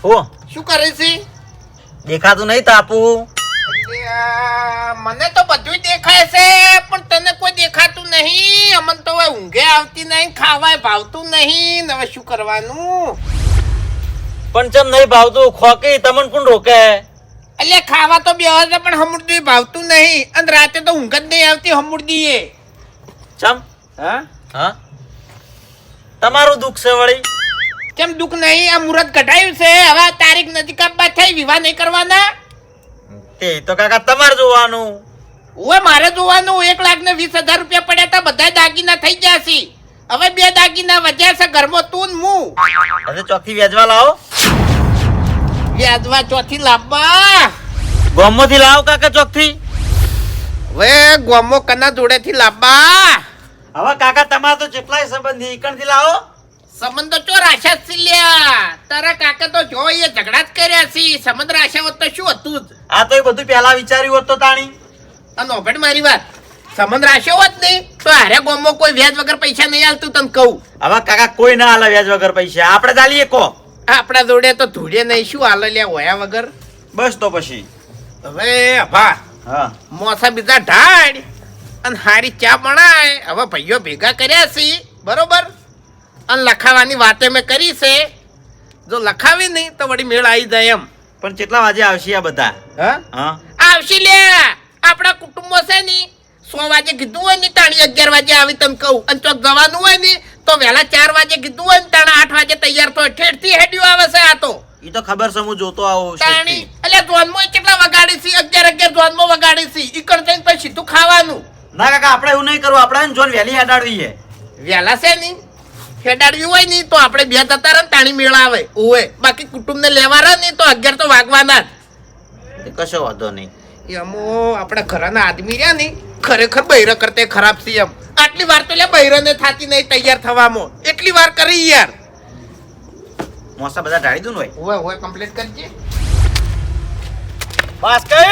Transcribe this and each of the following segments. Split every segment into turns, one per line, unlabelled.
હો
શું કરે છે?
દેખાતું નહીં તાપુ.
મને તો બધું દેખાય છે પણ તને કોઈ દેખાતું નહીં. અમને તો હવે ઊંઘે આવતી નહીં, ખાવાય ભાવતું નહીં. હવે શું કરવાનું?
પણ ચમ નહીં ભાવતું? ખોકી તમને કોણ રોકે?
એટલે ખાવા તો બે છે પણ હમુરદી ભાવતું નહીં. અને રાતે તો ઊંઘ જ નહીં આવતી હમુરદી એ.
ચમ
હા
હા તમારું દુઃખ છે વળી?
કેમ દુઃખ નહીં? આ મુહૂર્ત કઢાયું છે, હવે તારીખ નજીક આપવા થઈ, વિવાહ નહીં કરવાના.
તે તો કાકા તમારે જોવાનું.
ઓય મારે જોવાનું. 1,20,000 રૂપિયા પડ્યા હતા, બધા દાગીના થઈ ગયા છે. હવે 2 દાગીના વધ્યા છે ઘરમાં, તું ને હું.
હવે ચોથી વેચવા લાવો.
વ્યાજવા ચોથી લાવવા.
ગોમમાંથી લાવો કાકા ચોકથી.
હવે ગોમો કના જોડેથી લાવવા.
હવે કાકા તમારે તો જેટલાય સંબંધી ઈકણથી લાવો.
સંબંધો ચો રાશા છે લ્યા. તારા કાકા તો જો એ ઝઘડા જ કર્યા છે. સંબંધ રાશા હોત તો શું હતું જ.
આ તો એ બધું પહેલા વિચાર્યું હોત તો તાણી.
અને ઓભળ મારી વાત, સંબંધ રાશો હોત નહીં તો હારે ગોમો કોઈ વ્યાજ વગર પૈસા નહીં આલતું. તને કહું
હવે કાકા કોઈ ના હાલે વ્યાજ વગર પૈસા. આપણે ચાલીએ કો.
આપણા જોડે તો ધૂળે નહીં, શું હાલ લ્યા હોયા વગર.
બસ તો પછી
હવે અભા
હા
મોસા બીજા ઢાળ અને હારી ચા બનાય. હવે ભાઈઓ ભેગા કર્યા છે બરોબર. અને લખાવાની વાતે મેં કરી છે. જો લખાવી નહીં તો વળી મેળ આવી જાય એમ.
પણ કેટલા વાગે આવશે આ બધા?
હા
હા
આવશે લ્યા. આપણા કુટુંબો છે ને 100 વાગે કીધું હોય ને તાણી 11 વાગે આવી તને કહું. અને ચોક જવાનું હોય ને તો વહેલા 4 વાગે કીધું હોય ને તાણા 8 વાગે તૈયાર તો ઠેઠથી હેડ્યું આવે છે. આ તો
ઈ તો ખબર છે, હું જોતો આવો
તાણી એટલે જોનમાં કેટલા વગાડી છે? 11 જોનમાં વગાડી છે. ઈકણ જઈને પછી સીધું ખાવાનું.
ના કાકા આપણે એવું નહીં કરવું. આપણે જોન વેલી હેડાડવી છે.
વહેલા છે ને હેડાડવી હોય ને તો આપણે બે જતા રહે ને તાણી મેળ આવે. ઓય બાકી કુટુંબને લેવા રહે ને તો 11 તો વાગવાના
એ કશો વાંધો નહીં.
એમો આપણા ઘરના આદમી રહ્યા ને ખરેખર બૈરા કરતે ખરાબ છે એમ. આટલી વાર તો લે બૈરાને થાતી નહીં તૈયાર થવામાં. એટલી વાર કરી યાર.
મોસા બધા ઢાળી દઉં ને
ઓય ઓય કમ્પ્લીટ કરજે.
બસ કે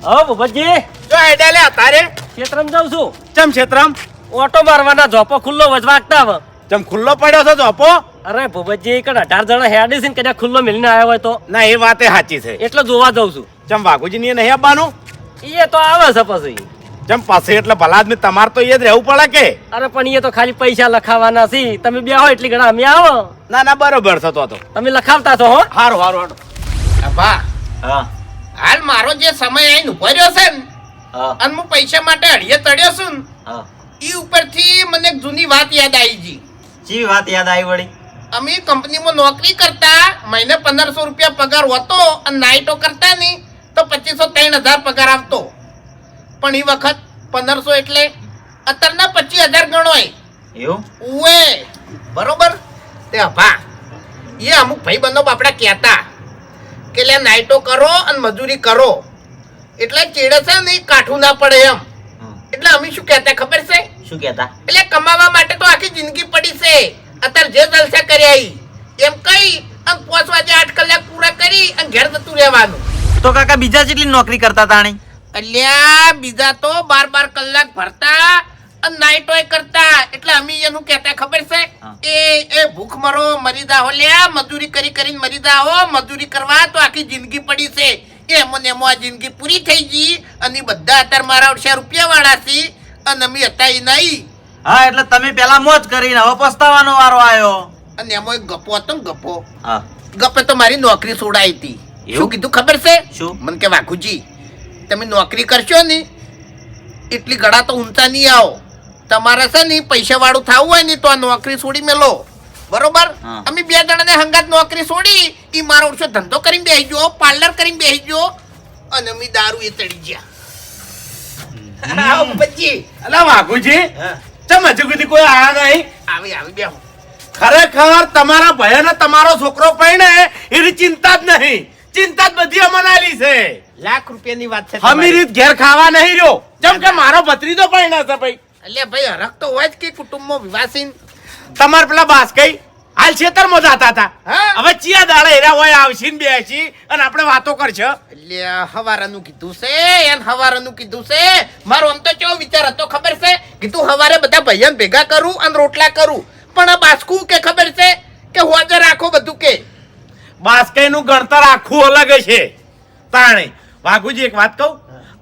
હા ભૂપતજી,
જો હેડા લે તારે
ક્ષેત્રમાં જાઉં છું.
ચમ ક્ષેત્રમ
ઓટો મારવાના ઝોપો ખુલ્લો વજવાગતા હવે.
ચમ ખુલ્લો પડ્યો છે જોપો?
અરે ભૂપતજી, કણ 18 જણા હેડી છે ને કદાચ ખુલ્લો મિલને આવ્યો હોય તો
ના એ વાતે સાચી છે.
એટલે જોવા જાઉં છું.
ચમ વાઘુજી ની નહીં આવવાનું?
એ તો આવે છે પછી.
ચમ પાસે એટલે ભલા આદમી તમારે તો એ જ રહેવું પડે કે?
અરે પણ એ તો ખાલી પૈસા લખાવાના છે. તમે બે હોય એટલી ઘણા અમે આવો.
ના ના બરોબર થતો તો
તમે લખાવતા છો હો.
હારું હારું
અભા
હા
હાલ મારો જે સમય આઈને ઉભો રહ્યો છે ને
હા
અને હું પૈસા માટે અડીએ તળ્યો છું ને
હા
ઈ ઉપરથી મને એક જૂની વાત યાદ આવી ગઈ.
ચી વાત યાદ આવી વળી?
અમે કંપનીમાં નોકરી કરતા, મહિને 1500 રૂપિયા પગાર હોતો અને નાઈટો કરતા ને તો 2500-3000 પગાર આવતો. પણ એ વખત 1500 એટલે અત્યારના 25000 ગણોય.
એવું?
ઉવે બરોબર. તે અભા એ અમુક ભાઈ બંધો બાપડા કહેતા કે લે નાઈટો કરો અને મજૂરી કરો એટલે ચેડે છે ને કાઠું ના પડે એમ. એટલે અમે શું કહેતા ખબર છે?
શું કહેતા?
એટલે કમાવા માટે તો આખી જિંદગી પડી છે. અત્યારે જે જલસા કર્યા એમ કઈ અને 5 વાગે 8 કલાક પૂરા કરી અને ઘેર જતું રહેવાનું.
તો કાકા બીજા જેટલી નોકરી કરતા તાણી?
અલ્યા બીજા તો 12 કલાક ભરતા અને નાઈટોય કરતા. એટલે અમે એનું કહેતા ખબર છે? એ ભૂખ મરો મરી જાઓ લ્યા, મજૂરી કરી કરીને મરી જાઓ. મજૂરી કરવા તો આખી જિંદગી પડી છે. એમો ને એમો આ જિંદગી પૂરી થઈ ગઈ અને બધા અત્યારે મારા 100 રૂપિયા વાળા છે અને અમે હતા એ નહીં.
હા એટલે તમે પેલા મોજ કરીને હવે પસ્તાવાનો વારો આવ્યો.
અને એમાં એક ગપો હતો ને ગપો.
હા
ગપે તો મારી નોકરી છોડાઈ હતી. શું કીધું ખબર છે?
શું?
મને કે વાઘુજી તમે નોકરી કરશો ને એટલી ગળા તો ઊંચા નહીં આવો. તમારે છે ને પૈસા વાળું થવું હોય ને તો આ નોકરી છોડી મેલો. બરોબર. અમે 2 જણાને હંગાત નોકરી છોડી. ઈ મારો વર્ષો ધંધો કરીને બેસી ગયો, પાર્લર કરીને બેસી ગયો અને અમે દારૂ એ ચડી ગયા. આવો પછી
અલા વાઘુજી ચમ હજુ સુધી કોઈ આયા નહીં?
આવી આવી બેહો.
ખરેખર તમારા ભયને તમારો છોકરો પૈણે એની ચિંતા જ નહીં. ચિંતા જ બધી અમનાલી છે.
લાખ રૂપિયાની વાત છે.
હમી રીત ઘેર ખાવા નહીં રહ્યો. જેમ કે મારો ભત્રીજો પૈણા છે ભાઈ.
એટલે ભાઈ હરખ તો હોય જ કે કુટુંબમાં વિવાસીન.
તમાર પેલા બાસ કઈ હાલ ખેતરમાં જતા હતા.
હા?
હવે ચિયા દાડા એરા હોય આવશી ને બેસી અને આપણે વાતો કરશે.
એટલે હવારાનું કીધું છે એને હવારાનું કીધું છે. મારો આમ તો કેવો વિચાર હતો ખબર છે? કીધું હવારે બધા ભાઈઓને ભેગા કરું અને રોટલા કરું. પણ આ બાસકું કે ખબર છે કે હોજે રાખો બધું કે
બાસ્કઈનું ગણતર આખું અલગ છે તાણે વાઘુજી એક વાત કહું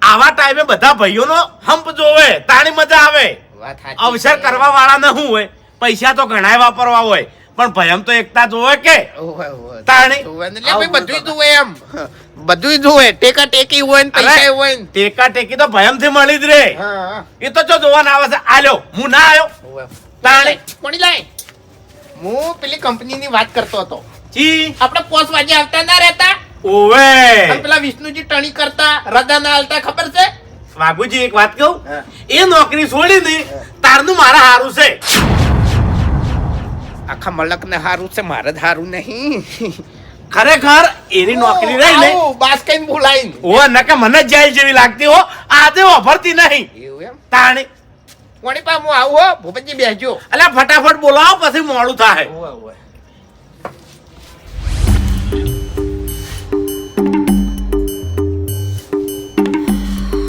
આવા ટાઈમે બધા ભાઈઓનો હંપ જોવે તાણી મજા આવે
વાત સાચી
અવસર
છે.
કરવા વાળા ન હોય પૈસા તો ઘણાય વાપરવા હોય પણ ભયમ તો એકતા જોવે કે
ઓવે, ઓવે.
તાણી.
જોવે ને, એટલે ભાઈ બધુંય જોવે એમ બધુંય જોવે ટેકા ટેકી હોય ને પૈસા હોય ને
ટેકા ટેકી તો ભયમથી મળી જ રે
હા, હા.
એ તો જો જોવાના આવે છે આલ્યો હું ના આવ્યો
ઓવે.
તાણી.
કોણી લાય હું પેલી કંપનીની વાત કરતો હતો
જી
આપણે 5 વાગે આવતા ના રહેતા
ઓવે
અને પેલા વિષ્ણુજી ટણી કરતા રજા ના હાલતા ખબર છે
વાઘુજી એક વાત કહું
હા.
એ નોકરી છોડીને તારનું મારા હારું છે
આખા મલક ને હારું છે મારે જ હારું નહીં
ખરેખર એની નોકરી રહી ને
આવું બાસ કઈ બોલાઈને
ઓ નકે મને જ જેલ જેવી લાગતી હો આજે વાપરતી નહીં
એવું એમ
તાણી
કોણી પા હું આવું હો ભૂપતજી બેસજો
અલ્યા ફટાફટ બોલાવો પછી મોડું થાય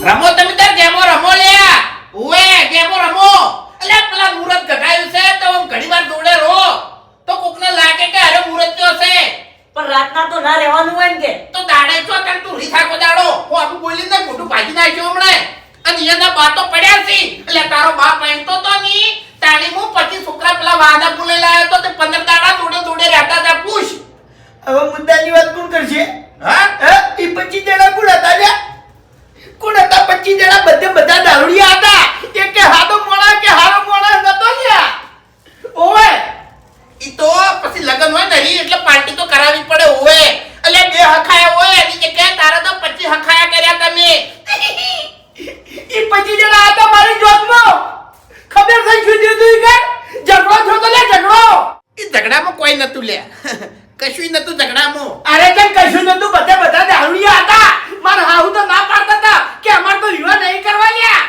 રમો તમે તાર ગેમો રમો લ્યા ઓએ ગેમો રમો અલ્યા પેલા મુરત ઘટાયું છે તો હું ઘણીવાર દોડે રો તો કોકને લાગે કે અરે મુરત જો છે
પણ રાતના તો ના રહેવાનું હોય ને કે
તો દાડે છો તને તું રીથા કો દાડો હું આબુ બોલી ને મોટું ભાગી નાખ્યો હમણે અને એના બાતો પડ્યા છે એટલે તારો બાપ પહેણતો તો ની તાણી હું 25 છોકરા પેલા વાદા બોલે લાયો તો તે 15 દાડા દોડે દોડે રહેતા હતા પૂછ
હવે મુદ્દાની વાત કોણ કરશે
હા
એ 25 જણા કોણ હતા લ્યા? કોણ હતા 25 જણા? બધા દારૂડિયા હતા. એક કે હાડો મોણા કે હારો મોણા નતો લ્યા. ઓવે
ઈ તો પછી લગન હોય ને રી એટલે પાર્ટી તો કરાવવી પડે ઓએ એટલે બે હખાયા હોય એની જગ્યાએ તારા તો 25 હખાયા કર્યા તમે
ઈ 25 જણા હતા મારી જોતમાં. ખબર થઈ શું થયું તું કે ઝઘડો થયો તો લે ઝઘડો.
ઈ ઝઘડામાં કોઈ નતું લે કશુંય નતું ઝઘડામાં
અરે કેમ કશું નતું? બધા દારૂડિયા હતા. મારા હાહુ તો ના પાડતા હતા કે અમાર તો વિવાહ નહીં કરવા લ્યા.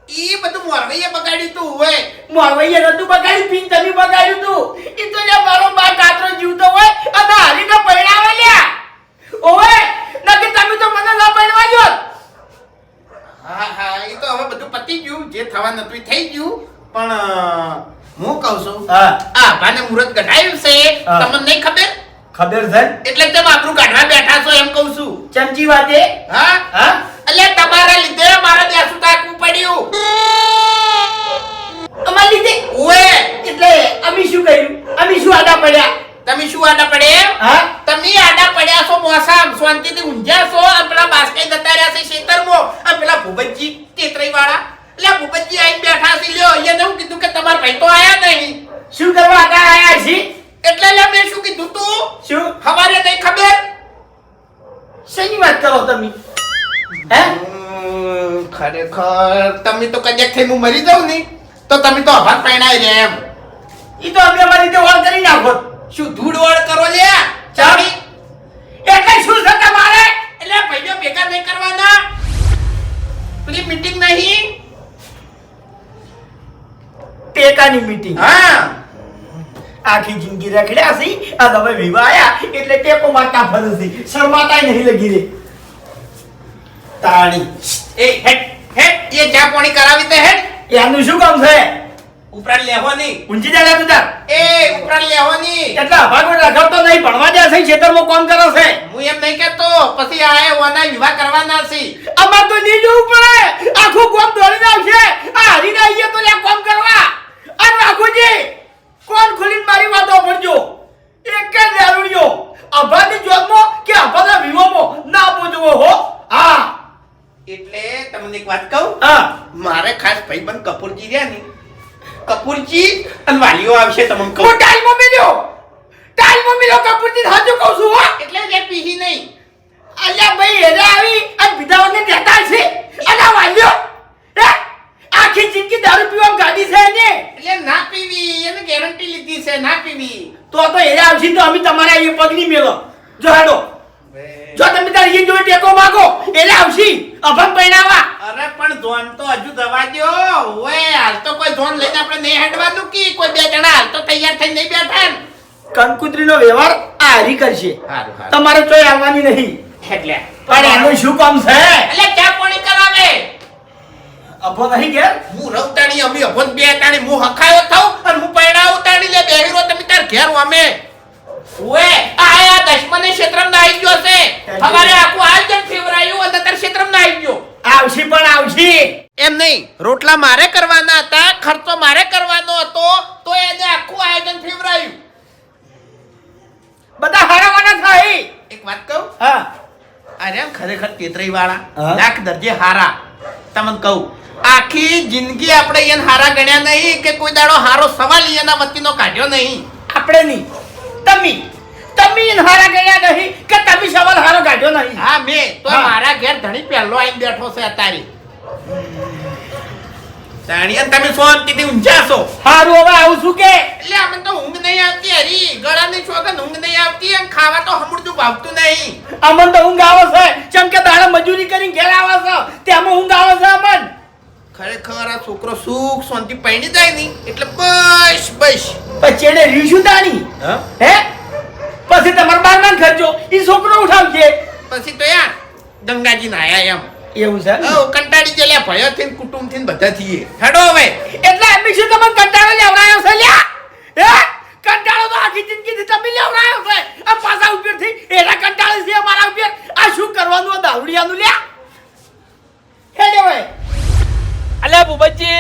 ઈ બધું મોરવૈયે બગાડ્યું તું હોય
મોરવૈયે નતું બગાડ્યું, પીન તમે બગાડ્યું તું. ઈ તો જે મારો બા કાતરો જીવતો હોય અને હારીને પરણાવે લ્યા. ઓવે નકે તમે તો મને ના પરણવા જો.
હા હા ઈ તો હવે બધું પતી ગયું જે થવા નતું ઈ થઈ ગયું પણ હું કહું છું
હા
આ ભાને મુરત ગઢાયું છે
હા.
તમને નહીં ખબર
ખબર છે
એટલે તમે આપણું કાઢવા બેઠા છો એમ કહું છું
ચમચી વાતે.
હા
હા
એટલે તમારા લીધે મારે બેસું તાકવું પડ્યું
અમાર લીધે
ઓએ
એટલે અમે શું કર્યું? અમે શું આડા પડ્યા?
તમે શું આડા પડે એમ?
હા
તમે આડા પડ્યા છો મોસામ શાંતિથી ઊંઝ્યા છો અને પેલા બાસ્કાઈ જતા રહ્યા છે ખેતરમાં અને પેલા ભૂપતજી તેતરાઈ વાળા એટલે ભૂપતજી આઈને બેઠા છે લ્યો એને હું કીધું કે તમારા ભાઈ તો આયા નહીં
શું કરવા આડા આયા છે?
એટલે લે મેં શું કીધું તું
શું
હવારે નહીં ખબર
શેની વાત કરો તમે? હે
ખરેખર તમે તો કદાચ થઈને હું મરી જાઉં ને તો તમે તો અભાત પહેણાઈ રહ્યા એમ
ઈ તો અમે અમારી રીતે ઓળ કરી નાખો.
શું ધૂળ વળ કરો લ્યા ચાવી
એટલે શું છે તમારે?
એટલે ભાઈઓ ભેગા નહીં કરવાના પેલી મીટિંગ નહીં
ટેકાની મીટિંગ.
હા
આખી જિંદગી રખડ્યા છે અને હવે વિવાહ આયા એટલે ટેકો મારતા ફરું છે. શરમાતાય નહીં લગી રે. તાણી
એ હેડ હેડ એ ચા પાણી કરાવી દે હેડ
એનું શું કામ છે?
ઉપરાણ લેવાની
ઊંચી જાય તું તાર.
એ ઉપરાણ લેવાની
એટલે અભાગો રખડતો નહીં, ભણવા જાય છે, ખેતરમાં કામ કરે છે.
હું એમ નહીં કહેતો પછી આ ઓના વિવાહ કરવાના છે
અમાર તો નહીં જવું પડે. આખું કામ દોડીને આવશે. આ હરીને આવીએ તો લ્યા કામ કરવા. અને રાખોજી કોણ ખુલીને મારી વાતો પડજો. એક જ દારૂડિયો અભાની જોતમાં કે અભાના વિવાહમાં ના પૂછવો હો. હા
એટલે તમને એક વાત કહું
હા
મારે ખાસ ભાઈબંધ કપૂરજી રહ્યા ને કપૂરજી અને વાલીઓ આવશે તમને કહું
હું ટાઈમમાં મિલ્યો કપૂરજી હાજુ કહું છું હો.
એટલે જે પીહી નહીં
અલ્યા ભાઈ હેરા આવી અને વિધાઓને દેતા છે અને આ વાલ્યો હે આખી જિંદગી દારૂ પીવામાં ગાડી છે ને.
એટલે ના પીવી એને ગેરંટી લીધી છે ના પીવી
તો હેરા આવશે તો અમે તમારા અહીંયા પગની મેલો જો હેડો. જો તમે તાર એ જોડે ટેકો માગો એટલે આવશી અભંગ પહેરાવા.
અરે પણ ધોન તો હજુ દવા દ્યો ઓય હાલ તો કોઈ ધોન લઈને આપણે નહીં હેડવાનું કી કોઈ બે જણા હાલ તો તૈયાર થઈને નહીં બેઠા ને
કંકુત્રીનો વ્યવહાર આ હરી કરશે.
હારું હારું
તમારે ચોય આવવાની નહીં.
એટલે
પણ એનું શું કામ છે?
એટલે ચા પાણી કરાવે
અભો નહીં ઘેર?
હું રવતાણી અમે અભોન બે તાણી હું હખાયો થાઉં અને હું પૈણાવું તાણી લે બેહીરો તમે તાર ઘેર અમે ઓએ આયા 10 અમારે આખું આયોજન ફેવરાયું અને તાર ક્ષેત્રમાં આવી ગયો.
આવશી પણ આવશી.
એમ નહીં, રોટલા મારે કરવાના હતા, ખર્ચો મારે કરવાનો હતો, તો એને આખું આયોજન ફેવરાયું.
બધા હારાવાના થાય.
એક વાત કહું,
હા
અરે આમ ખરેખર તેતરાઈ વાળા
હા?
લાખ દરજે હારા. તમને કહું, આખી જિંદગી આપણે એને હારા ગણ્યા નહીં કે કોઈ દાડો હારો સવાલ એના વતીનો કાઢ્યો નહીં.
આપણે નહીં, તમે એને હારા ગયા નહીં કે તમે સવાલ હારો કાઢ્યો નહીં.
હા, મેં તો
હા.
મારા ઘેર ધણી પહેલો આવીને બેઠો છે અત્યારે. તાણી અને તમે શાંતિથી ઊંઝા છો.
હારું હવે આવું છું કે
એટલે અમને તો ઊંઘ નહીં આવતી હરી, ગળાની છોકન ઊંઘ નહીં આવતી અને ખાવા તો હમણાં ભાવતું નહીં.
અમન તો ઊંઘ આવે છે. જેમ કે દાડા મજૂરી કરીને ઘેર આવે છે તેમાં ઊંઘ આવે છે અમન.
ખરેખર આ છોકરો સુખ શાંતિ પૈણી જાય નહીં એટલે બસ બસ.
પછી એને રીશું દાણી
હા?
હે પછી તમારે બારમાન ખર્ચો ઈ છોકરો ઉઠાવશે.
પછી તો યાર ગંગાજી નાયા એમ.
એવું છે
કંટાળી ગયેલા ભયોથી ને કુટુંબથી ને બધાથી. હેડો હવે.
એટલે એમ શું તમને કંટાળો લેવડાયો છે લ્યા? હે કંટાળો તો આખી જિંદગીથી તમે લેવડાયો છે. આ પાછા ઉપરથી એના કંટાળે છે અમારા ઉપર. આ શું કરવાનું આ દાવડિયાનું લ્યા? હેડે હવે
અલ્યા બુબજી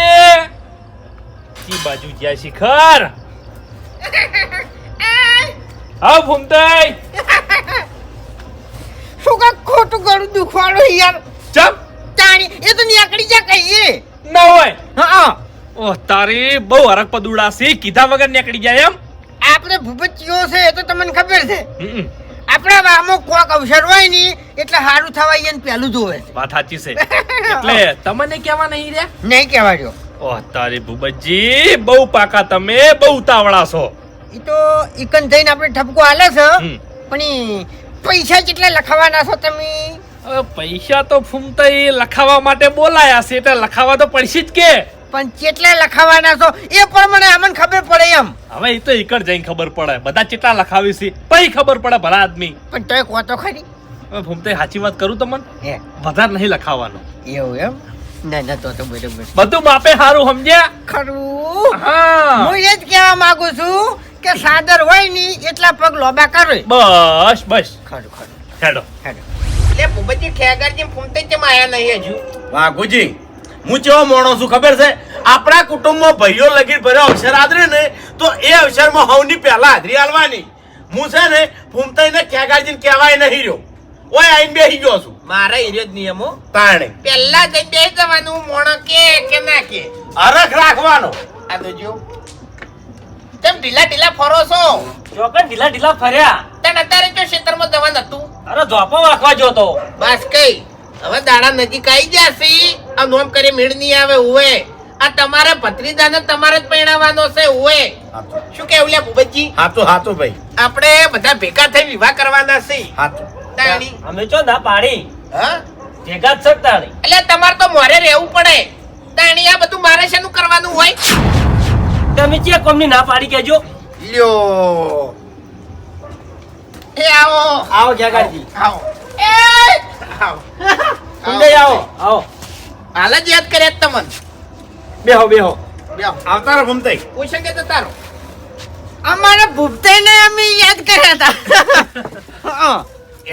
જી બાજુ જ્યાં શિખર હા ભૂમતાઈ
શું કાંઈ ખોટું ગળું દુખવાડું યાર.
ચમ
તાણી એ તો નીકળી જા કહીએ.
ના હોય
હા
ઓહ તારી બહુ હરક પદુડાસી કીધા વગર નીકળી જાય એમ
આપણે ભૂપતિઓ છે એ તો તમને ખબર છે.
હમ,
આપણા વામો કોક અવસર હોય ને એટલે સારું થવા એને પહેલું જોવે છે.
વાત સાચી છે એટલે તમને કેવા નહીં રહ્યા
નહીં કહેવાજો.
ઓહ તારી ભૂપતજી બહુ પાકા તમે બહુ ઉતાવળા છો
એ તો ઇકન થઈને આપણે ઠપકો હાલે છે.
હમ.
પણ ઈ પૈસા કેટલા લખાવાના છો તમે?
હવે પૈસા તો ફૂમતાઈ લખાવા માટે બોલાયા છે એટલે લખાવા તો પડશે જ કે
પણ કેટલા લખાવાના છો એ પ્રમાણે અમને ખબર પડે એમ.
હવે એ તો એકડ જઈને ખબર પડે બધા કેટલા લખાવી છે પછી ખબર પડે ભલા આદમી
પણ તોય કહો તો ખરી.
હવે ફૂમતાઈ સાચી વાત કરું તમને
હે
વધારે નહીં લખાવાનું
એવું એમ? ના ના તો બરોબર.
બધું માપે સારું સમજ્યા
ખરું
હા
હું એ જ કહેવા માંગુ છું કે સાદર હોય ની એટલા પગ લોબા કરે.
બસ બસ
ખરું ખરું
હેડો
હેડો.
એટલે ભૂપતજી ખેગારજી ફૂમતે કેમ આયા નહીં હજુ?
વાઘુજી હું કેવો મોણો છું ખબર છે આપણા કુટુંબમાં ભાઈઓ લગીર ભર્યો અવસર આદરે ને તો એ અવસરમાં હવની પહેલા હાજરી આલવાની. હું છે ને ફૂમતાઈને ખેગારજીને કહેવાય નહીં રહ્યો ઓય આઈને બેસી ગયો છું
મારા હીરો જ નિયમો
તાણે
પહેલા જઈ બેસી જવાનું મોણો કે ના કે.
અરખ રાખવાનો.
આ તો જો તેમ ઢીલા ઢીલા ફરો છો.
ચોકન ઢીલા ઢીલા ફર્યા.
તને અત્યારે જો ક્ષેત્રમાં જવાનું હતું.
અરે ધોપો વાખવા જોતો.
બસ કઈ હવે દાડા નજીક આવી ગયા છે. આ નોમ કરી મેળ નહીં આવે હુએ. આ તમારા ભત્રીજાને તમારે જ પરણાવવાનો છે હુએ. શું કેવું લે ભૂપતજી?
હાતું હાતું ભાઈ
આપણે બધા ભેગા થઈ વિવાહ કરવાના છે.
હાતું
તાણી
અમે ચો ના પાડી
હા
ભેગા જ શકતા નહીં.
એટલે તમારે તો મોરે રહેવું પડે. તાણી આ બધું મારે શેનું કરવાનું હોય?
તમે ચે કોમની ના પાડી કેજો.
લ્યો એ આવો
આવો જગાજી
આવો એ આવો
ઊંડે આવો
આવો
હાલ જ યાદ કર્યા તમને.
બેહો બેહો
બેહો
આવતા રહો ફૂમતાઈ
પૂછે કે તો તારો
અમારા ભૂપતાઈને અમે યાદ કર્યા હતા.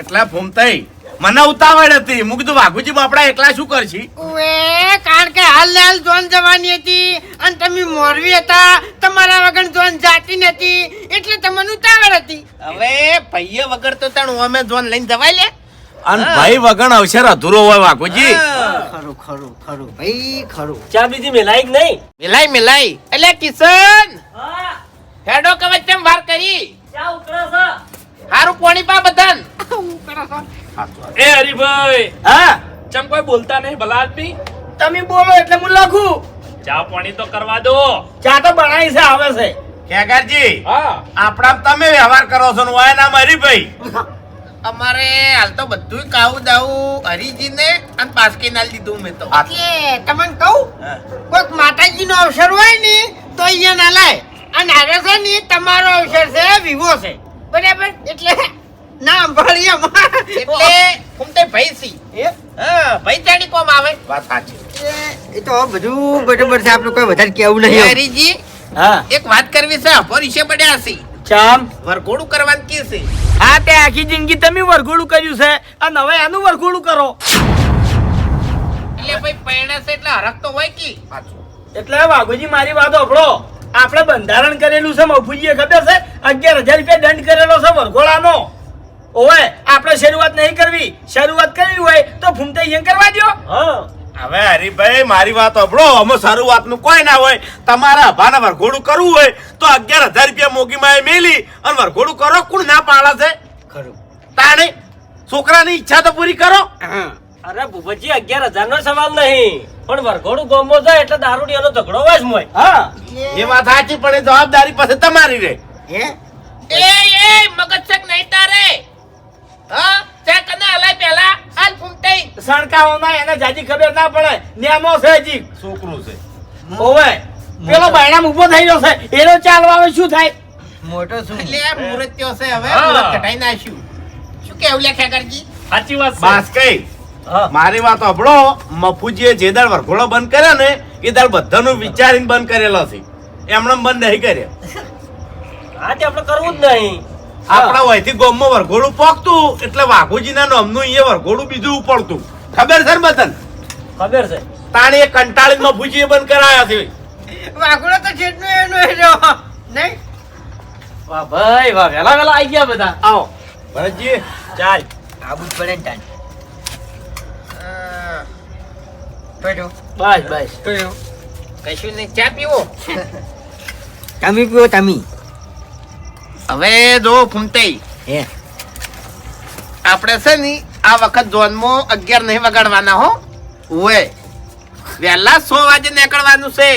એટલા ફૂમતાઈ મને ઉતાવળ હતી હું કીધું વાઘુજી બાપડા એકલા શું કરશી
ઉવે, કારણ કે હાલ ને હાલ જોન જવાની હતી અને તમે મોરવી હતા તમારા વગર જોન જાતી નથી એટલે તમને ઉતાવળ હતી.
હવે ભાઈએ વગર તો તાણ અમે જોન લઈને જવાય લે.
અને ભાઈ વગર અવસર અધૂરો હોય વાઘુજી
ખરું ખરું ખરું ભાઈ ખરું.
ચા બીજી મેલાઈ કે નહીં?
મિલાઈ એટલે કિશન હેડો કવચ કેમ વાર કરી
ચા ઉકળે છે.
હારું પોણી પા બધાન.
એ હરીભાઈ
હા
ચમ કોઈ બોલતા નહીં ભલા આદમી
તમે બોલો એટલે હું લખું.
ચા પાણી તો કરવા દો
ચા તો બનાવી છે આવે છે.
ખેગારજી
હા
આપણા તમે વ્યવહાર કરો છો ને વાય નામ હરીભાઈ
અમારે હાલ તો બધું કાવું દાવું હરીજીને અને પાસકી નાલ દીધું મેં તો.
એટલે તમને કહું કોઈક માતાજીનો અવસર હોય ને તો અહીંયા ના લાય અને હારે છે ને તમારો અવસર છે વિવો છે બરાબર એટલે ના સંભાળી એમ.
એટલે ફૂમતે ભાઈ સી હા ભાઈ જાણી કોમ આવે.
વાત સાચી
એ તો બધું બરોબર છે આપણે કોઈ વધારે કેવું નહીં.
હરીજી
હા
એક વાત કરવી છે અભો રીશે પડ્યા છે
ચામ
વરઘોડું કરવાનું કે છે
હા તે આખી જિંદગી તમે વરઘોડું કર્યું છે અને હવે એનું વરઘોડું કરો
એટલે ભાઈ પૈણા છે એટલે હરખ તો હોય કે પાછું
એટલે વાઘુજી મારી વાત સાંભળો આપણે બંધારણ કરેલું છે મફુજીએ ખબર છે 11,000 રૂપિયા દંડ કરેલો છે વરઘોડાનો ઓવે આપણે શરૂઆત નહીં કરવી શરૂઆત કરવી હોય તો ફૂમતા અહીંયા કરવા દો
હા
હવે હરીભાઈ મારી વાત સાંભળો અમે શરૂઆતનું કોઈ ના હોય તમારા અભાના વરઘોડું કરવું હોય તો 11,000 રૂપિયા મોગીમાં મેલી અને વરઘોડું કરો કોણ ના પાડે છે
ખરું
તાણે છોકરાની ઈચ્છા તો પૂરી કરો
અરે ભૂપતજી 11,000 નો સવાલ નહીં પણ વરઘોડું ગોમો જાય એટલે દારૂડિયાનો ઝઘડો હોય જ મોય
હા એ વાત સાચી પણ એ જવાબદારી પછી તમારી રે
હે
એ મગજ છક નહીં તારે હા ચા કને હલાય પહેલા હાલ ફૂમતાઈ
સણકાઓમાં એને જાજી ખબર ના પડે નેમો છે હજી
છોકરું છે
ઓવે પેલો બાયણામાં ઊભો થઈ ગયો છે એનો ચાલવા આવે શું થાય
મોટો શું
એટલે આ મુહૂર્ત્યો છે હવે
હા.
મુહૂર્ત કઢાઈ નાખ્યું શું કેવું લે ખેગરજી
સાચી વાત છે
બાસ કઈ મારી વાત સાંભળો મફુજીએ જે દાળ વરઘોડો બંધ કર્યો ને એ દાળ બધાનું વિચારીને બંધ કરેલો છે એમણે બંધ નહીં કર્યો
હા તે આપણે કરવું જ નહીં
આપણા વયથી ગોમમાં વરઘોડું પોકતું એટલે વાઘુજીના નામનું એ વરઘોડું બીજું ઉપડતું ખબર છે ને બધાને
ખબર છે
તાણી એ કંટાળીને મફુજીએ બંધ કરાયા છે
વાઘોડો તો છેટનો એનો એ રહ્યો નહીં
વાહ ભાઈ વાહ વેલા વેલા આવી ગયા બધા
આવો ભરતજી ચાલ
આબુ જ પડે ને તાન પેટો
બસ બસ
કશું નહીં ચા પીવો
તમે પીવો તમે
હવે જો ફૂમતાઈ
હે
આપણે છે ને આ વખત જોનમાં 11 નહીં વગાડવાના હો ઓએ વહેલા 100 વાગે નીકળવાનું છે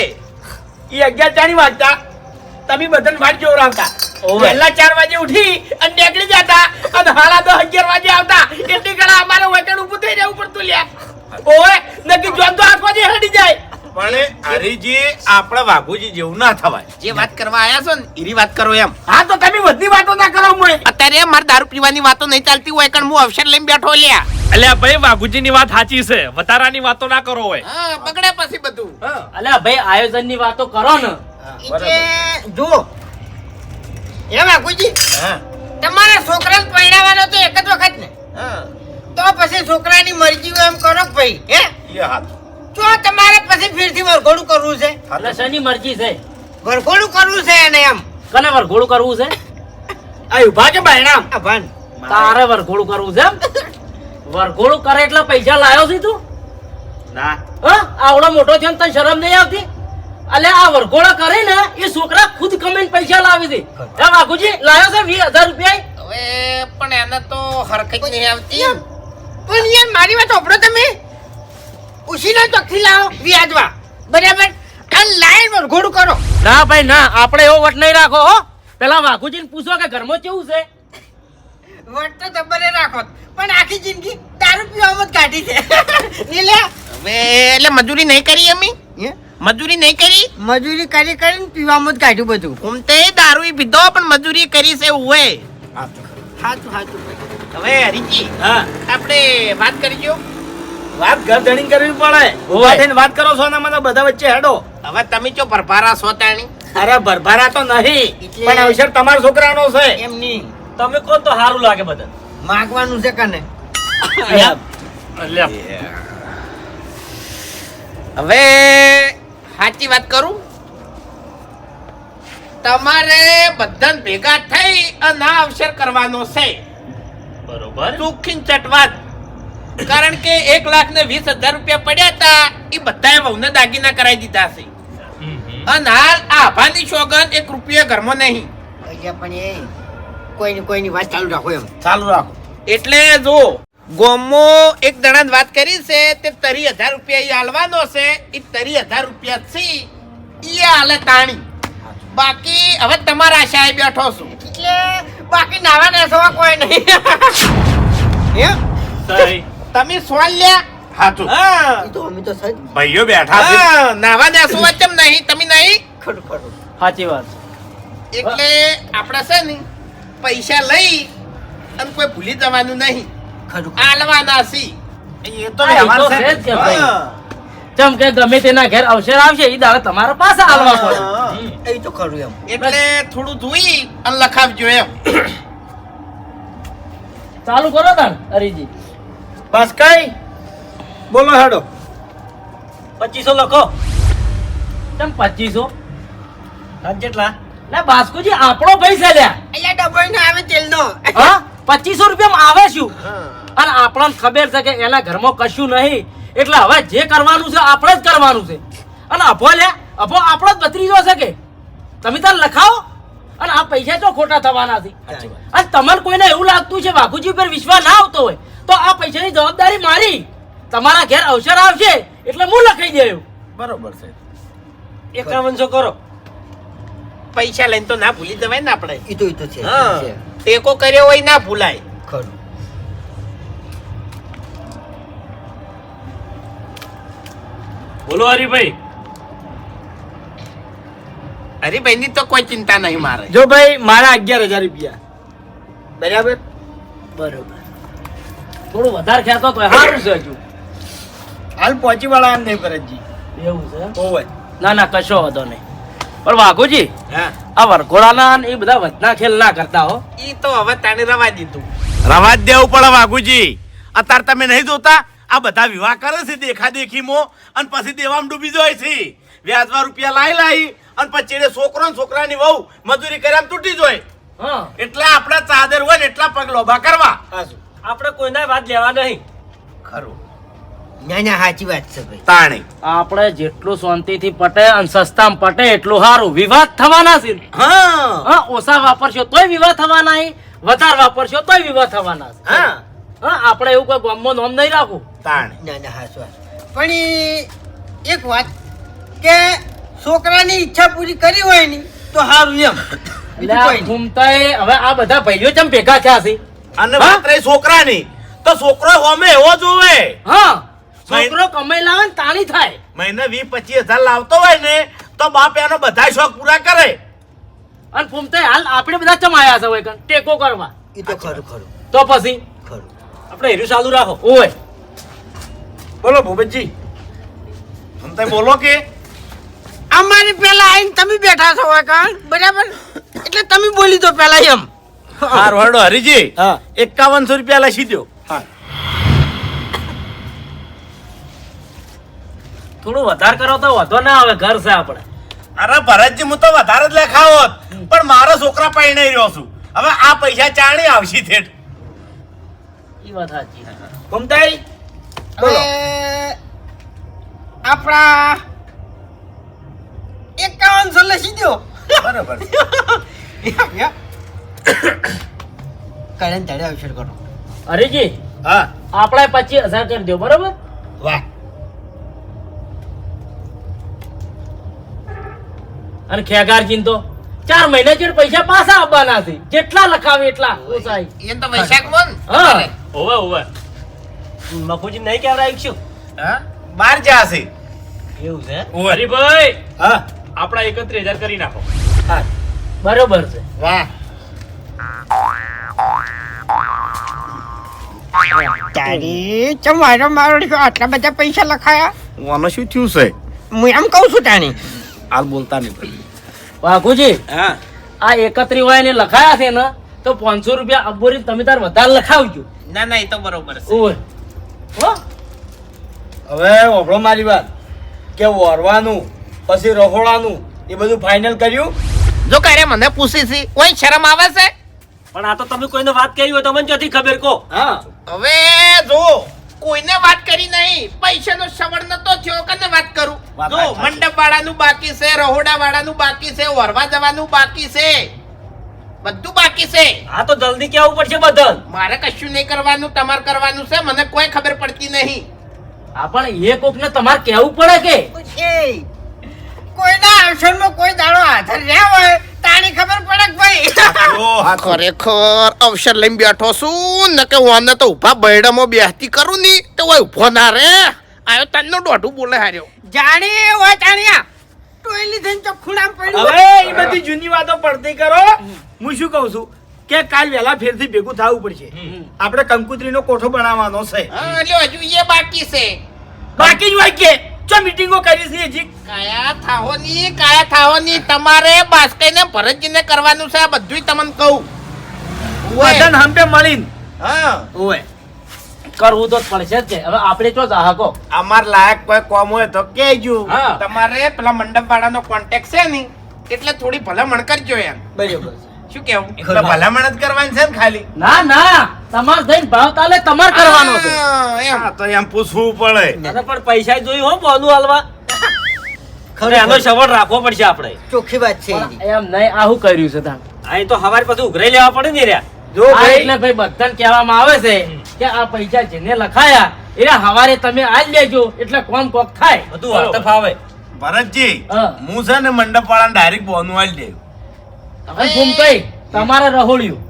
એ 11 ચાની વાગતા તમે બધાને વાટ જોવરાવતા વહેલા 4 વાગે ઉઠી અને નીકળી જતા અને હાલા 10 11 વાગે આવતા એટલી ઘણા અમારે વચન ઊભું થઈ જવું પડતું લ્યા ઓય નક્કી જોન તો 8 વાગે હડી જાય
પણ હરીજી આપણે વાઘુજી જેવું ના થવાય
જે વાત કરવા આયા છો ને એની વાત કરો એમ
હા તો તમે બધી વાતો ના કરો મોય
અત્યારે મારે દારૂ પીવાની વાતો નહીં ચાલતી હોય કારણ હું અવસર લઈને બેઠો લ્યા
એટલે ભાઈ વાઘુજીની વાત સાચી છે વધારાની વાતો ના કરો હોય
હા બગડે પછી બધું
અલ્યા ભાઈ આયોજન ની વાતો કરો ને
એટલે જુઓ એ વાઘુજી
હા
તમારા છોકરાને પરણાવવાનો તો એક જ વખત ને
હા
તો પછી છોકરાની મરજી હોય એમ કરો કે ભાઈ હે
એ હાથ
તો તમારે પછી ફેરથી વરઘોડું કરવું છે
એટલે શેની મરજી છે
વરઘોડું કરવું છે એને એમ
કને વરઘોડું કરવું છે
આ ઉભા કે બાયણામ
આ ભાન
તારે વરઘોડું કરવું છે એમ વરઘોડું કરે એટલે પૈસા લાયો છે તું
ના
હા આવડો મોટો થયો ને તને શરમ નહીં આવતી અલે આ વરઘોડા કરે ને એ છોકરા ખુદ કમાઈને પૈસા લાવી દે હે બાપુજી લાયો છે 20,000 રૂપિયા
હવે પણ એને તો હરખત નહીં આવતી
પણ યાર મારી વાત સાંભળો તમે ઉસીના ચોકથી લાવો વ્યાજવા બરાબર અને લાઈન વરઘોડું કરો
ના ભાઈ ના આપણે એવો વટ નહીં રાખો હો પેલા વાઘુજીને પૂછો કે ઘરમાં કેવું છે
વટ તો તબરે રાખો પણ આખી જિંદગી દારૂ પીવામાં જ કાઢી છે નીલે
હવે એટલે મજૂરી નહીં કરી અમે મજૂરી નહીં કરી
મજૂરી કરી કરીને પીવામાં જ કાઢ્યું બધું
ફૂમતે દારૂ પીધો પણ મજૂરી કરી છે હોય
સાચું સાચું
હવે હરીજી
હા
આપણે વાત કરીજો
વાત ઘર ધણી કરવી પડે ઉભા થઈને વાત કરો છો ને મને બધા વચ્ચે હેડો
હવે તમે ચો પરપારા છો તાણી
અરે ભરભરા તો નહીં
એટલે-
પણ અવસર તમારા છોકરાનો છે
એમ નહીં
તમે કોણ તો સારું લાગે બધા
માગવાનું છે કને
અલ્યા
હવે સાચી વાત કરું તમારે બધાને ભેગા થઈ અને આ અવસર કરવાનો છે
બરોબર
ચોખ્ખી ચટવાત કારણ કે 1,20,000 રૂપિયા પડ્યા હતા એ બધાએ વહુને દાગીના કરાવી દીધા છે અને હાલ આભાની સોગંદ 1 રૂપિયા ઘરમાં નહીં
અહીંયા પણ એ કોઈની વાત ચાલુ રાખો એમ
ચાલુ રાખો
એટલે જો ગોમો એક જણાને વાત કરી છે તે 30,000 રૂપિયા ઈ આલવાનો છે એ 30,000 રૂપિયા છે ઈ આલે તાણી બાકી હવે તમારા આશાએ બેઠો છું
એટલે બાકી નાવા નાસવા કોઈ નહીં હે
સહી
તમે સોલ લ્યા
હાચું
હા
ઈ તો અમે તો સજ
ભાઈઓ બેઠા છે
હા નાવા નાસવા કેમ નહીં તમે નહીં
ખરું ખરું
સાચી વાત
એટલે આપણે છે ને પૈસા લઈ અને કોઈ ભૂલી જવાનું નહીં
ખરું
આલવાના છે
એ તો
હા, એ
વ્યવહાર
તો
છે
છે જ કે ભાઈ.
હા.
ચમ કે ગમે તેના ઘેર અવસર આવશે એ દાડે તમારે પાછા હાલવા પડે
એ તો ખરું એમ
એટલે થોડું જોઈ અને લખાવજો એમ.
ચાલુ કરો તાણ હરીજી.
બસ કઈ બોલો હેડો
2500 લખો.
ચમ 2500?
હાથ જેટલા?
લે બાસ્કુજી આપણો પૈસા લ્યા.
અહીંયા ડબ્બો ને આવે તેલનો
હા 2500 રૂપિયામાં આવે શું? અને આપણને ખબર છે કે એના ઘરમાં કશું નહીં એટલે હવે જે કરવાનું છે આપણે જ કરવાનું છે. અને અભો લે અભો આપણો જ ભત્રીજો છે કે તમે તાર લખાવો અને આ પૈસા તો ખોટા થવાના છે. અને તમને કોઈને એવું લાગતું છે વાઘુજી ઉપર વિશ્વાસ ના આવતો હોય તો આ પૈસાની જવાબદારી મારી. તમારા ઘેર અવસર આવશે એટલે હું લખાઈ દેવું.
બરોબર છે
5100 કરો.
પૈસા લઈને તો ના ભૂલી જવાય ને આપણે.
એ તો છે
હા
છે.
ટેકો કર્યો હોય ના ભૂલાય.
ખરું
બોલો હરીભાઈ.
હરીભાઈ ની તો કોઈ ચિંતા નહીં મારે.
જો ભાઈ મારા 11,000 રૂપિયા બરાબર
બરોબર થોડું વધારે ખેતો તો સારું છે હજુ.
હાલ પહોંચી વાળા એમ નહીં ભરતજી
એવું છે
ઓવે
ના ના કશો વાંધો નહીં પણ વાઘુજી
હા
આ વરઘોડાના ને એ બધા વચના ખેલ ના કરતા હો.
ઈ તો હવે તાણે રવા દીધું.
રવા જ દેવું પડે વાઘુજી. અત્યારે તમે નહીં જોતા આ બધા વિવાહ કરે છે દેખા દેખીમાં અને પછી દેવામાં ડૂબી જાય છે. વ્યાજમાં રૂપિયા લાઈ અને પછી છેડે છોકરો ને છોકરાની વહુ મજૂરી કર્યા તૂટી જાય.
હા
એટલે આપણા ચાદર હોય ને એટલા પગ લોભા કરવા.
આપણે કોઈના વાત લેવા નહીં.
ખરું
ના ના સાચી વાત છે ભાઈ
તાણી
આપણે જેટલું શાંતિથી પટે અને સસ્તામાં પટે એટલું સારું. વિવાદ થવાના છે.
હા
હા ઓછા વાપરશો તોય વિવાદ થવાના છે, વધારે વાપરશો તોય વિવાદ થવાના છે.
હા
હા આપણે એવું કોઈ ગામમાં નામ નહીં રાખવું.
તાણી
ના ના હાચું વાત. પણ એક વાત કે છોકરાની ઈચ્છા પૂરી કરી હોય ને તો સારું એમ બીજું કોઈ નહીં.
ઘૂમતાય હવે આ બધા ભાઈઓ ચમ ભેગા થયા છે.
અને
હા?
વાત રહી છોકરાની તો છોકરો હોમે એવો જોવે.
હા છોકરો કમાઈ લાવે ને તાણી થાય.
મહિને 20-25 હજાર લાવતો હોય ને તો બાપ એનો બધા શોખ પૂરા કરે.
અને ફૂમતાય હાલ આપણે બધા ચમ આયા છે હોય કણ ટેકો કરવા.
એ તો ખરું ખરું
તો પછી
ખરું
આપણે હીરું ચાલુ રાખો.
ઓય
બોલો ભૂપતજી તમે બોલો કે
અમારી પેલા આવીને તમે બેઠા છો હોય કાન બરાબર એટલે તમે બોલી દો પેલા એમ
હારું હડો હરીજી
હા
5100 રૂપિયા લખી દો.
થોડું વધારે કરો તો વધો ના આવે ઘર છે આપણે.
અરે ભરતજી હું તો વધારે જ લખાવત પણ મારા છોકરા પરણાઈ રહ્યો છું. હવે આ પૈસા ચાણી આવશે થેટ.
ઈ વાત સાચી.
ઘૂમતાઈ
બોલો આપણા 5100 લખી દો
બરાબર
કરણ તારે અવસર કરો
હરીજી
હા
આપણે 25,000 કરી દો બરોબર.
વાહ
અને ખેગારજી તો 4 મહિના ચેડ પૈસા પાછા આવવાના છે. જેટલા લખાવે એટલા ઓછાઈ.
એ તો વૈશાખ મન
હા
હોવે હોવે.
મફુજી નહીં કેવડાવ્યું શું?
હા બાર જાશે.
એવું છે?
હરીભાઈ
હા
આપણા 31,000 કરી નાખો.
બરોબર છે.
વાહ
તારી ચમ મારો મારો દીકરો આટલા બધા પૈસા લખાયા
આનો શું થયું છે?
હું એમ કહું છું તાણી
હાલ બોલતા નહીં.
વાઘુજી
હા
આ 31 હોય ને લખાયા છે ને તો 500 રૂપિયા અબોરી તમે તાર વધારે લખાવજો.
ના ના એ તો બરોબર છે.
ઓય હો
હવે ઓભળો મારી વાત કે વરવાનું પછી રહોડાનું એ બધું ફાઇનલ કર્યું.
જો કારે મને પૂછી છે કોઈ શરમ આવે છે?
પણ આ તો તમે કોઈને વાત કરી હોય તો મને ક્યાંથી ખબર કહો.
હા
હવે જો કોઈને વાત કરી નહીં પૈસાનો સવડ નતો થયો કને વાત કરું.
વાત
જો
સાચી.
મંડપ વાળાનું બાકી છે, રહોડા વાળાનું બાકી છે, વરવા જવાનું બાકી છે, બધું બાકી છે.
હા તો જલ્દી કેવું પડશે બદલ.
મારે કશું નહીં કરવાનું, તમારે કરવાનું છે. મને કોઈ ખબર પડતી નહીં.
આ પણ એ કોકને તમારે કહેવું પડે કે
એ કોઈના અવસરમાં કોઈ દાડો હાજર રહ્યા હોય તાણી ખબર પડે કે ભાઈ
ખરેખર અવસર લઈને બેઠો છું ને કે વાને તો ઉભા બૈડામાં બેહતી કરું ની તો ઓય ઉભો ના રે આયો તન્નો દોઢું બોલે હાર્યો.
જાણી હોય તાણિયા ટોયલી થઈને તો ખૂણામ પડ્યું
હવે એ બધી જૂની વાતો પડતી કરો. હું શું કહું છું કે કાલ વહેલા ફેરથી ભેગું થવું પડશે. આપણે કંકુત્રીનો કોઠો બનાવવાનો છે.
હા લ્યો હજુ એ બાકી છે.
બાકી જ હોય કે ચો મીટિંગો કરી છે હજી
કાયા થાહોની તમારે બાસ્કઈને ભરતજીને કરવાનું છે આ બધુંય તમને કહું
વતન હંપે મળીને
હા
ઓય
કરવું તો પડશે જ છે. હવે આપણે ચો ચાહકો
અમાર લાયક કોઈ કોમ હોય તો કહેજો.
હા
તમારે પેલા મંડપ વાળાનો કોન્ટેક્ટ છે ને એટલે થોડી ભલામણ કરજો એમ
બરાબર
શું કેવું
એટલે ભલામણ જ કરવાની છે ને ખાલી.
ના ના તમાર થઈને ભાવ તાલે તમાર કરવાનો છે.
હા, એમ
હા, તો એમ પૂછવું પડે.
અને પણ પૈસા જોઈ હો બોલું હાલવા ખરે આનો સવડ રાખવો પડશે આપણે.
ચોખ્ખી વાત છે
પણ એમ નહીં આ શું કર્યું છે તાન અહીં તો હવારે પછી ઉઘરાઈ લેવા પડે ને રહ્યા.
જો
આ
ભાઈ
એટલે ભાઈ બધાને કહેવામાં આવે છે કે આ પૈસા જેને લખાયા એ હવારે તમે આજ લેજો એટલે કોમ કોક થાય બધું વાર્તા ફાવે.
ભરતજી
હા.
હું છે ને મંડપ વાળાને ડાયરેક્ટ બોનું આલી દેવું.
હવે ઘૂમતોય તમારે રહોળ્યું.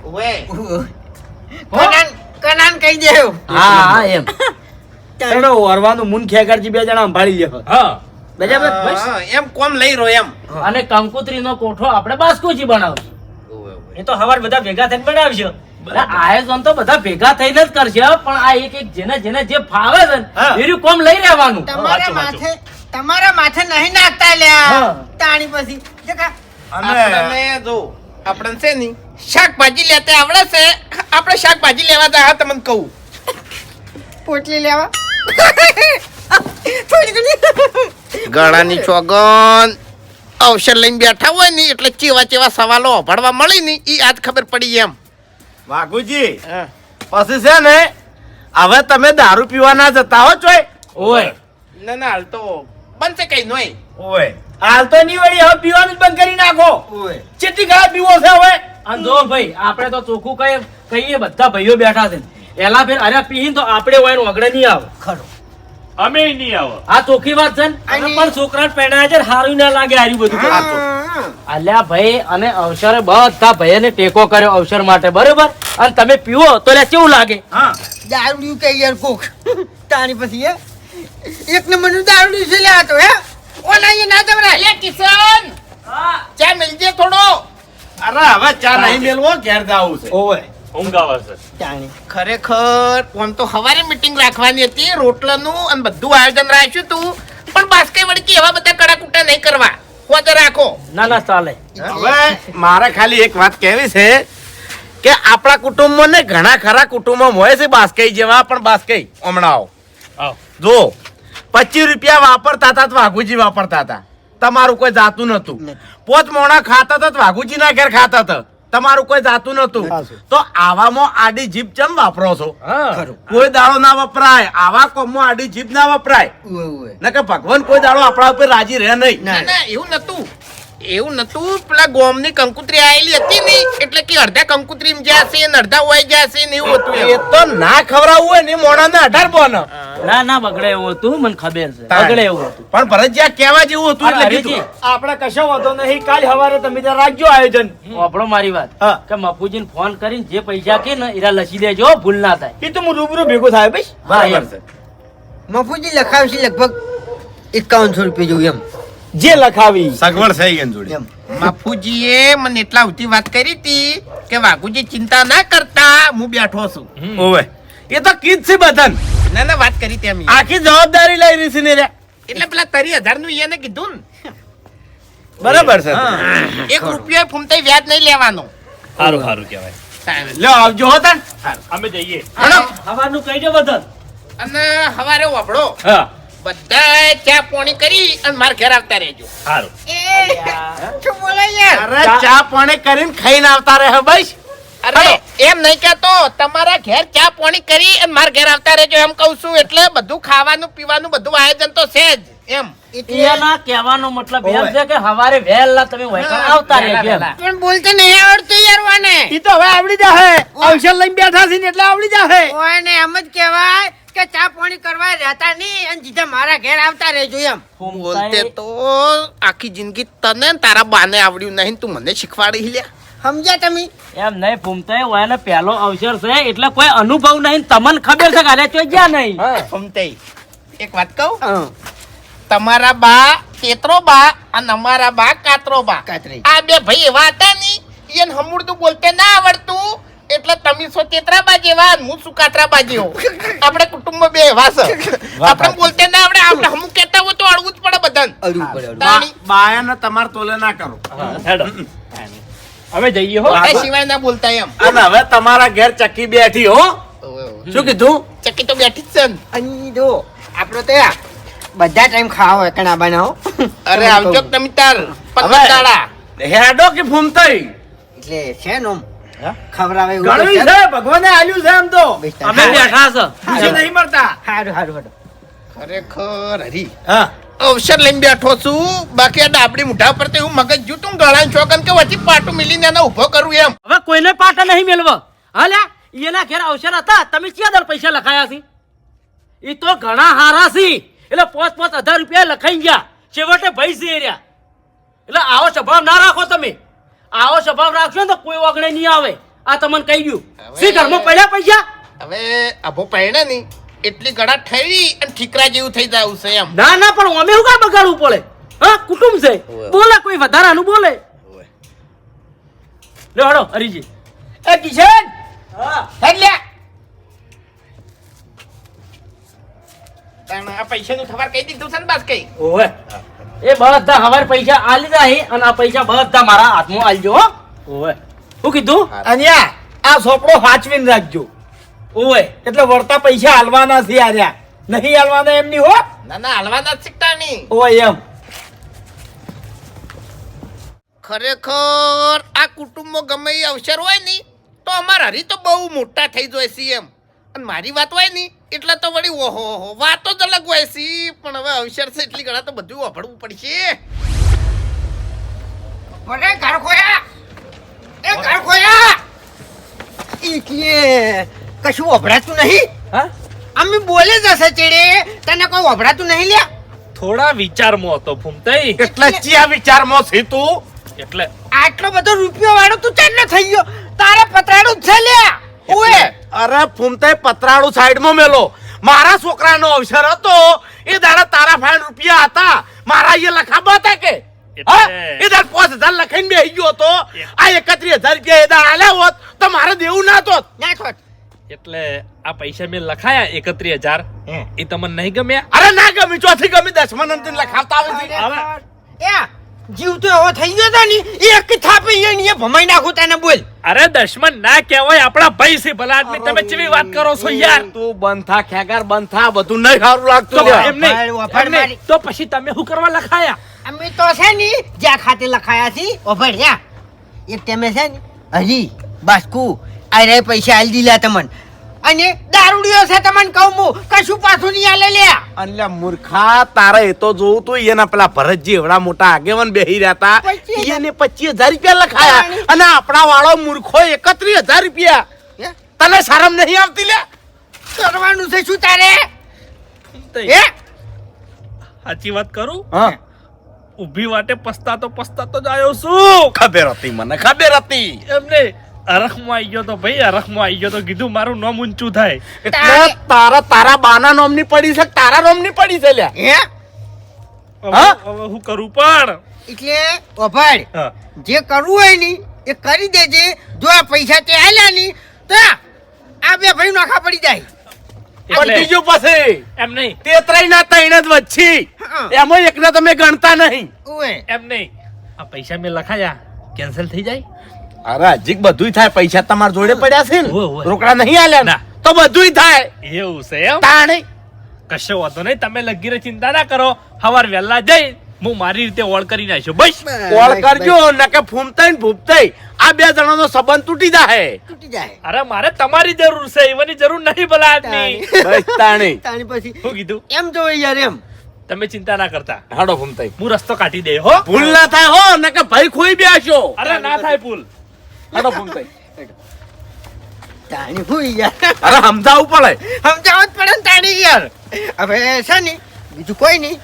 ઓવે
કનાન કહી દેવું
હા હા એમ
તને ઓરવાનું મુન ખેગારજી બે જણા સંભાળી લે
હા
બરાબર બસ
હા, એમ કોમ લઈ રહ્યો એમ
અને કંકુત્રીનો કોઠો આપણે બાસ્કુજી બનાવશું. એ તો હવાર બધા ભેગા થઈને બનાવશે. એટલે આયોજન તો બધા ભેગા થઈને જ કરશે પણ આ એક એક જેને જેને જે ફાવે છે ને
હા.
એર્યું કોમ લઈ રહેવાનું.
તમારા માથે નહીં નાખતા લ્યા
હા.
તાણી પછી જકા
આપણને જો આપણને છે ને શાકભાજી લેતા આવડે છે આપણે શાકભાજી લેવા જા તમને કહું
પોટલી લેવા થોડી ઘણી
ગળાની ચોગન અવસર લઈને બેઠા હોય ને એટલે ચેવા ચેવા સવાલો ભણવા મળી ને ઈ આજ ખબર પડી એમ
વાઘુજી પછી છે ને હવે તમે દારૂ પીવા ના જતા હો ચોય.
ઓય
ના ના હાલ તો બનશે કઈ નોય
ઓય
હાલ તો નહીં વળી હવે પીવાનું જ બંધ કરી નાખો ચેટલી ગાળા પીવો છે હવે
અને જો ભાઈ આપણે તો ચોખ્ખું કહીએ બધા ભાઈઓ બેઠા છે એલા ફેર અરે પીહીન તો આપણે વાયન વગડે નહીં આવે.
ખરો
અમે નહીં આવો
આ ચોખ્ખી વાત છે ને અને પણ છોકરાને પેણાય છે હારું ના લાગે આર્યું બધું. અલ્યા ભાઈ અને અવસરે બધા ભાઈને ટેકો કર્યો અવસર માટે બરોબર અને તમે પીવો તો લે કેવું લાગે.
હા
દારૂડિયું કે યાર કોક તાણી પછી હે એક નંબરનું દારૂડિયું છે લ્યા તો હે ઓલા એ ના જવરાય
અલે કિશન ચા મિલજે થોડો
અરે હવે ચા નહીં મેલવો ઘેર જાવું છે.
ઓય
ઊંઘ આવે છે
તાણી
ખરેખર આમ તો હવારે મીટિંગ રાખવાની હતી રોટલાનું અને બધું આયોજન રાખ્યું તું પણ બાસ્કઈ વળકી એવા બધા કડાકુટા નહીં કરવા હોદે રાખો
ના ના ચાલે.
હવે મારે ખાલી એક વાત કહેવી છે કે આપણા કુટુંબમાં ને ઘણા ખરા કુટુંબમાં હોય છે બાસ્કઈ જેવા પણ બાસ્કઈ હમણાં આવો.
આવો
જો 25 રૂપિયા વાપરતા હતા તો વાઘુજી વાપરતા હતા તમારું કોઈ જાતું નતું. 5 મોણા ખાતા હતા તો વાઘુજી ના ઘેર ખાતા હતા તમારું કોઈ જાતું નતું. તો આવામાં આડી જીભ ચમ વાપરો છો?
ખરું
કોઈ દાડો ના વપરાય આવા કોમમાં આડી જીભ ના વપરાય.
ઉવે ઉવે
નકર ભગવાન કોઈ દાડો આપણા ઉપર રાજી રહે નહીં.
ના ના એવું નતું પેલા ગોમની કંકુત્રી આયેલી હતી ને એટલે કે અડધા કંકુત્રી જ્યાં છે ને અડધા હોય જ્યાં છે ને એવું હતું
એ
એમ.
તો ના ખવડાવવું હોય ને મોણાને 18 બોન.
ના ના બગડે એવું હતું મને ખબર છે બગડે એવું હતું.
પણ ભરતજી કહેવા જેવું હતું એટલે
અરે
કીધું.
હરીજી,
આપણે કશો વાંધો નહીં કાલ સવારે તમે ત્યાં રાખજો આયોજન
વાપરો મારી વાત
હા.
કે મફુજીને ફોન કરીને જે પૈસા કે ને એરા લસી દેજો ભૂલ ના થાય.
એ તો હું રૂબરૂ ભેગો થાય ભાઈ
બરાબર છે.
મફુજી લખાવશે લગભગ 5100 રૂપિયા જેવું એમ
જે લખાવી
સગવડ થઈ ગઈ જોડી.
એમ
બાપુજીએ મને એટલા સુધી વાત કરી હતી કે વાઘુજી ચિંતા ના કરતા હું બેઠો છું
ઓવે એ તો કીધ છે બધાને.
ના ના વાત કરી તેમ
આખી જવાબદારી લઈ રહી છે ને રે.
એટલે પેલા 30,000 નું એને કીધું
બરાબર છે.
ને 1 રૂપિયો ફૂમતાઈ વ્યાજ નહીં લેવાનો
સારું સારું કહેવાય
લ્યો આવજો હો તાન.
અમે જઈએ
હવારનું કહી દો બધા.
અને હવારે વાપડો
હા
બધા ચા પાણી કરી અને મારા ઘેર આવતા રહેજો
સારું
શું બોલે યાર
અરે ચા પાણી કરીને ખાઈને આવતા રહે બસ.
અરે એમ નહીં કહેતો તમારા ઘેર ચા પાણી કરી અને મારા ઘેર આવતા રહેજો એમ કહું છું એટલે બધું ખાવાનું પીવાનું બધું આયોજન તો છે જ એમ
એના કહેવાનો મતલબ એમ છે કે હવારે વહેલા તમે વહેલા આવતા રહેજો એમ.
પણ બોલતે નહીં આવડતું યાર વાને
ઈ તો હવે આવડી જાહે અવસર લઈને બેઠા છે ને એટલે આવડી જાહે
ઓય ને એમ જ કહેવાય કે ચા પાણી કરવા રહેતા નહીં અને સીધા મારા ઘેર આવતા રહેજો એમ
બોલતે તો આખી જિંદગી તને ને તારા બાને આવડ્યું નહીં તું મને શીખવાડી લ્યા
સમજ્યા તમે
એમ નહીં ફૂમતાઈ હોય ને પહેલો અવસર છે એટલે કોઈ અનુભવ નહીં તમને ખબર છે કે આને ચોઈ ગયા નહીં.
ફમતાઈ એક વાત કહું તમારા બા તેતરો બા અને અમારા બા કાતરો બા
કાતરી.
આ બે ભાઈ એવા હતા ની એને હમુરતું બોલતે ના આવડતું એટલે તમે છો તેતરાબા જેવા અને હું સુકાત્રાબા જેવો. આપણે કુટુંબમાં બે એવા છે. આપણે બોલતે ના આવડે, આપણે હમું કહેતા હોય તો અડવું જ પડે બધાને. તાણી.
બાયાને તમાર તોલે ના કરો.
હેડો હવે જઈએ હો.
એ સિવાય ના બોલતા એમ.
અને હવે તમારા ઘેર ચક્કી બેઠી હો. શું કીધું?
ચક્કી તો બેઠી જ છે ને.
અહીં જો આપણો તો યાર બધા ટાઈમ ખાવા હોય કણા બનાવો.
અરે આવજો તમે તાર પંદર દાડા.
હેડો કે ફૂમતાઈ
એટલે છે નોમ ખવડાવે એવું
ઘણું
તો
છે
છે.
ભગવાને આલ્યું છે એમ તો
બેસ્ટ.
અમે બેઠા છે
ખુશી નહીં મળતા.
હારું હારું હારું.
ખરેખર હરી
હા
અવસર લઈને બેઠો છું. બાકી આ ડાબડી મુઠા પર તો એવું મગજ જૂતું ગળા છોકન કે વચ્ચે પાટું મિલીને એને ઉભો કરું એમ.
હવે કોઈને પાટા નહીં મેળવા હાલ્યા એના ઘેર અવસર હતા તમે ક્યાં દર પૈસા લખાયા છે એ તો ઘણા હારા છે એટલે 5,000 રૂપિયા લખાઈ ગયા છેવટે ભાઈ છે રહ્યા એટલે આવો સ્વભાવ ના રાખો તમે આવો સ્વભાવ રાખશો ને તો કોઈ વગણે નહીં આવે આ તમને કહી ગયું સી ઘરમાં પડ્યા પૈસા
હવે આભો પહેણે નહીં એટલી ગળા ઠરી અને ઠીકરા જેવું થઈ જાય છે એમ.
ના ના પણ અમે શું કામ બગાડવું પડે હા કુટુંબ છે બોલે કોઈ વધારાનું બોલે લે હડો હરીજી
એ કિશન
હા
હેડ લે.
તાણ આ પૈસાનું ખબર કહી દીધું છે ને બસ કઈ.
ઓવે એ બધા હવાર પૈસા આલી દે અને આ પૈસા બધા મારા હાથમાં આલજો હો ઓવે શું કીધું
અન્યા આ સોપડો સાચવીને રાખજો.
ઓવે
એટલે વળતા પૈસા હાલવાના છે આર્યા નહીં હાલવાના એમની હો.
ના ના હલવાના જ શીખતા નહીં.
ઓય એમ
ખરેખર આ કુટુંબમાં ગમે એ અવસર હોય ને તો અમારા હરી તો બહુ મોટા થઈ જાય છે એમ. અને મારી વાત હોય ને એટલે તો વળી ઓહો વાતો જ અલગ હોય છે. પણ હવે અવસર છે એટલી ઘણા તો બધું વાપરવું પડશે.
મને ઘર ખોયા એ ઘર ખોયા ઈ કશું વભરાતું નહીં.
હા
અમે બોલે જ હશે ચેડે તને કોઈ વભરાતું નહીં લ્યા.
થોડા વિચારમાં હતો ફૂમતાઈ
એટલે ચિયા વિચારમાં છે તું?
એટલે
આટલો બધો રૂપિયો વાળો તું ચાલ થઈ ગયો તારે પતરાડું જ છે લ્યા. ઓએ
અરે ફૂમતાઈ પતરાળું સાઈડમાં મેલો. મારા છોકરાનો અવસર હતો એ દાડા તારા ફાઈન રૂપિયા હતા મારા એ લખાબા હતા કે હા? એ દાડ 5,000 લખાઈને બેસી ગયો હતો. આ 31,000 રૂપિયા એ દાડ આલ્યા હોત તો મારે દેવું ના હોત.
ના થોત
એટલે આ પૈસા મેં લખાયા 31,000 એ તમને નહીં ગમ્યા
અરે ના ગમી ચોથી ગમી 10 નંતી લખાવતા આવે છે.
એ જીવ તો એવો થઈ ગયો તા ની એક થાપે એ ભમાઈ નાખું તને બોલ.
અરે દશમન ના કહેવાય આપણા ભાઈ છે ભલા આદમી તમે કેવી વાત કરો છો યાર
તું બંધ થા ખેગાર બંધ થા બધું નહીં સારું લાગતું
તો
લ્યા.
એમ નહીં,
વફાડ
એમ નહીં.
મારી.
તો પછી તમે શું કરવા લખાયા
અમે તો છે ને જ્યાં ખાતે લખાયા છે ઓભળ્યા એક તમે છે ને હજી બાસ્કુ આ રે પૈસા આલી દીલા તમને અને દારૂડિયો છે તમને કહું હું કશું પાછું નહીં આલે લ્યા.
અલ્યા મૂર્ખા તારે એ તો જોવું તું એના પેલા ભરતજી એવડા મોટા આગેવાન બેહી રહ્યા હતા
25,000
એને 25,000 રૂપિયા લખાયા અને આપણા વાળો મૂર્ખો 31,000 રૂપિયા.
હે?
તને શરમ નહીં આવતી લે?
કરવાનું છે શું તારે
ફૂમતાઈ,
હે
સાચી વાત કરું
હા
ઊભી વાટે પસ્તાતો જ આવ્યો છું
ખબર હતી મને ખબર હતી.
એમને અરખમાં આવી ગયો તો ભાઈ અરખમાં આવી ગયો તો કીધું મારું નામ ઊંચું થાય
એટલે તારા બાના નોમની પડી છે કે તારા નોમની પડી છે લ્યા?
હે
હા?
હવે હું કરું પણ
એટલે ઓભાડ
હા.
જે કરવું હોય ને એ કરી દેજે. જો આ પૈસા તે આલ્યા ની તો આ બે ભાઈ નોખા પડી જાય.
પણ બીજું પછી
એમ નહીં
તે ત્રણના ત્રણ જ વચ્ચી
હા.
એમાં એકને તમે ગણતા નહીં.
ઓએ
એમ નહીં આ પૈસા મેં લખાયા કેન્સલ થઈ જાય
અરે હજી બધુંય થાય પૈસા તમારા જોડે પડ્યા છે ને
ઓય, ઓય.
રોકડા નહીં આલ્યા ને
ના.
તો બધુંય થાય
એવું છે એમ
તાણે
કશો વાંધો નહીં તમે લગીરે ચિંતા ના કરો સવાર વહેલા જઈ હું મારી રીતે ઓળ કરી નાખ્યો બસ
કોલ કરજો નકે ફૂમતાઈ ને ભૂપતાઈ આ બે જણાનો સંબંધ તૂટી જાય.
તૂટી જાય.
અરે મારે તમારી જરૂર છે એવાની જરૂર નહીં ભલા આદમી
બસ તાણે
તાણી પછી
શું કીધું
એમ જોવે યાર એમ
તમે ચિંતા ના કરતા
હાડો ફૂમતાઈ
હું રસ્તો કાઢી દે હો
ભૂલ ના થાય હો નકે ભાઈ ખોઈ બેસો.
અરે ના થાય ભૂલ
હાડો ફૂમતાઈ.
તાણી હુઈ યાર
અરે સમજાવવું પડે.
સમજાવત પડે ને તાણી યાર. હવે છે ને બીજું કોઈ નહીં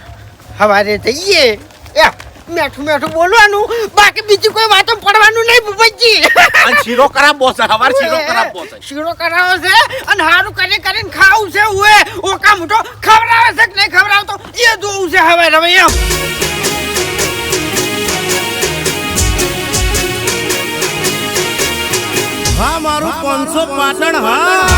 સવારે જઈએ એ મેઠું બોલવાનું બાકી બીજી કોઈ વાતો પડવાનું નહીં ભૂપતજી.
અને શીરો કરાવવો છે હવાર શીરો કરાવવો છે.
શીરો કરાવો છે અને હારું કરીને ખાવું છે ઓએ ઓકા મોટો ખવડાવે છે કે નહીં ખવડાવતો એ જોવું છે હવે એમ.
હા મારું 500 પાટણ હા